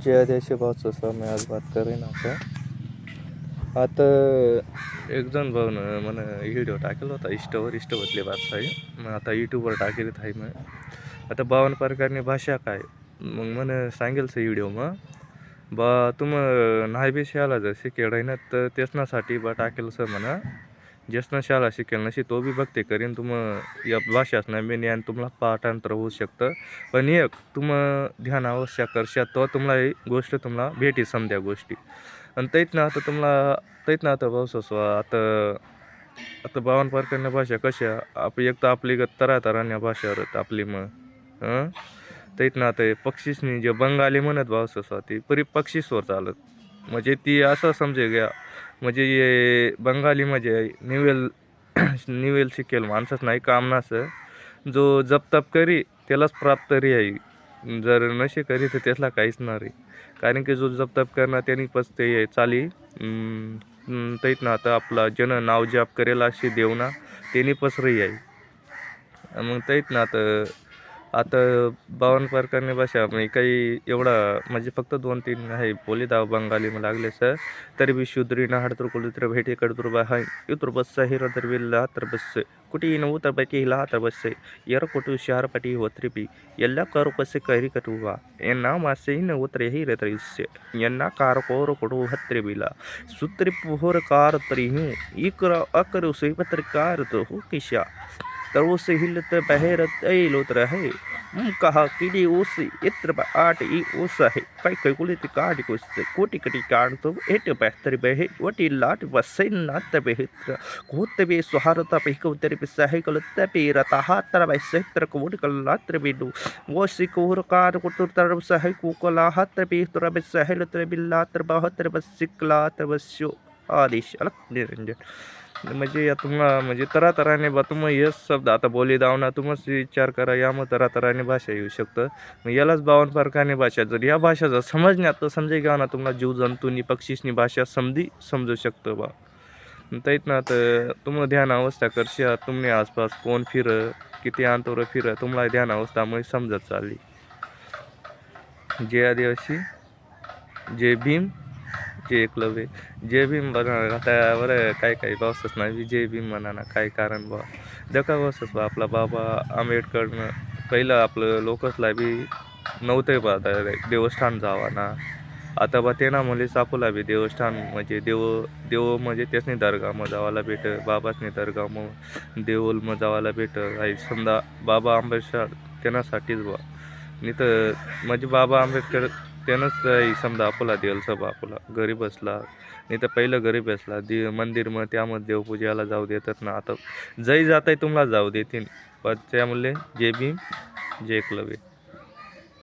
जय आदिवासी भाषा मैं आज बात करेन आता आता एक जण भाऊनं म्हण व्हिडिओ टाकेल होता इष्टवरली भाषा आहे मग आता यूट्यूबवर टाकेल आहे मग आता 52 प्रकारनी भाषा काय मग म्हण सांगेल से व्हिडिओ मग बा तुम नाही बी शाला जर शिकेल आहे ना तर त्याचनासाठी बा टाकेल सर म्हणा ज्यासनं शाळा शिकेल नशी तो बी बघते करीन तुम या भाषाच नाही बी ज्ञान तुम्हाला पाठांतर होऊ शकतं पण एक तुम ध्यान आवश्यक करशा तो तुम्हाला ही गोष्ट तुम्हाला भेटी समध्या गोष्टी आणि तैत ना आता तुम्हाला तैत ना आता भाऊ आता आता 52 प्रकारच्या भाषा कशा एक तर आपली तऱ्हातऱ्हांच्या भाषावर आपली मग तैत ना आता पक्षीसनी जे बंगाली म्हणत भाऊ ती परी पक्षीसवर चालत म्हणजे ती असं समजे घ्या म्हणजे ये बंगाली म्हणजे निवेल शिकेल माणसंच नाही काम नसं जो जप तप करी त्यालाच प्राप्त रे आहे जर नशे करी तर त्याला काहीच नाही रे कारण की जो जप तप करणार त्यांनी पस ते चाली तैत ना आता आपला जन नाव जाप करेल अशी देवना त्यांनी पस रे आहे मग तैत ना आता 52 प्रकारने भाषा म्हणजे काही एवढा म्हणजे फक्त 2-3 आहे बोली दाव बंगाली मग लागले सर तरी बी शुद्री ना हडतर कुलित्र भेटे कडतर बा हाय इतर बस हिरो तर विल्ला तर बस कुटी नऊ तर बाकी हिला तर बस यर कोटू शहर पटी होत्रिपी ಎಲ್ಲ ಕಾರುಕಸೆ ಕೈರಿ ಕಟುವ ಎನ್ನ ಮಾಸೆಯಿನ ಉತ್ರೆ ಹಿರತ ಇಸ್ಸೆ ಎನ್ನ ಕಾರ ಕೋರು ಕೊಡು ಹತ್ರೆ ಬಿಲ ಸುತ್ರಿ ಪುಹೋರ ಕಾರ ತರಿ ಹೂँ ಇಕರ ಅಕರು से पत्रकार तो हो किशा तर उसे हिलत बहेरत ऐलोत रहे कहा किडी उसे इत्र आट ई उस है काही काही कुलित काट कुसे कोटी कटी काट तो एट बेहतर बहे वटी लाट बसे नात बेहतर कोत बे सुहारता पे कोतर पे सहे कलत पे रता हातर बसे तर कोट कलात्र बिडू वो सिकोर कार कोतर तरफ सहे कोकला हात पे तर बे सहे लत्र बिल्लात्र बहतर बस सिकला तर बस्यो आदेश अलग निरंजन म्हणजे या तुम्हाला म्हणजे तऱ्हातऱ्हाने बा तुम्ही हेच शब्द आता बोली दावना तुम्हीच विचार करा यामध्ये तऱ्हातऱ्हाने भाषा येऊ शकतं मग यालाच 52 प्रकारने भाषा जर या भाषा जर समजण्यात तर समजे घ्या ना तुम्हाला जीवजंतूंनी पक्षीसनी भाषा समजू शकतं बा तैत ना तर तुम्हाला ध्यान अवस्था करशा तुमने आसपास कोण फिर किती अंतर फिर तुम्हाला ध्यान अवस्थामुळे समजत चालली जय आदिवासी जय भीम जय एकलव्य जय भीम बघा आता बरं काही पावसच नाही जय भीम म्हणा ना काय कारण बा देखा बसच बा आपला बाबा आंबेडकरनं पहिलं आपलं लोकसला बी नव्हते बा आता देवस्थान जावा ना आता बा ते ना म्हणजे सापूला बी देवस्थान म्हणजे देव म्हणजे त्यासनी दर्गा मग जावाला भेट बाबासनी दर्गा मग देऊल मग जावाला भेट आई समजा बाबा आंबेडकर त्यांनासाठीच बा नाही तर म्हणजे बाबा आंबेडकर त्यानंच समजा आपला देल सभा आपला घरी बसला नाही तर पहिलं घरी बसला मंदिर मग त्यामध्ये देवपूजाला जाऊ देतात ना आता जय जात आहे तुम्हाला जाऊ देतील पण त्यामुळे जय भीम जय एकलव्य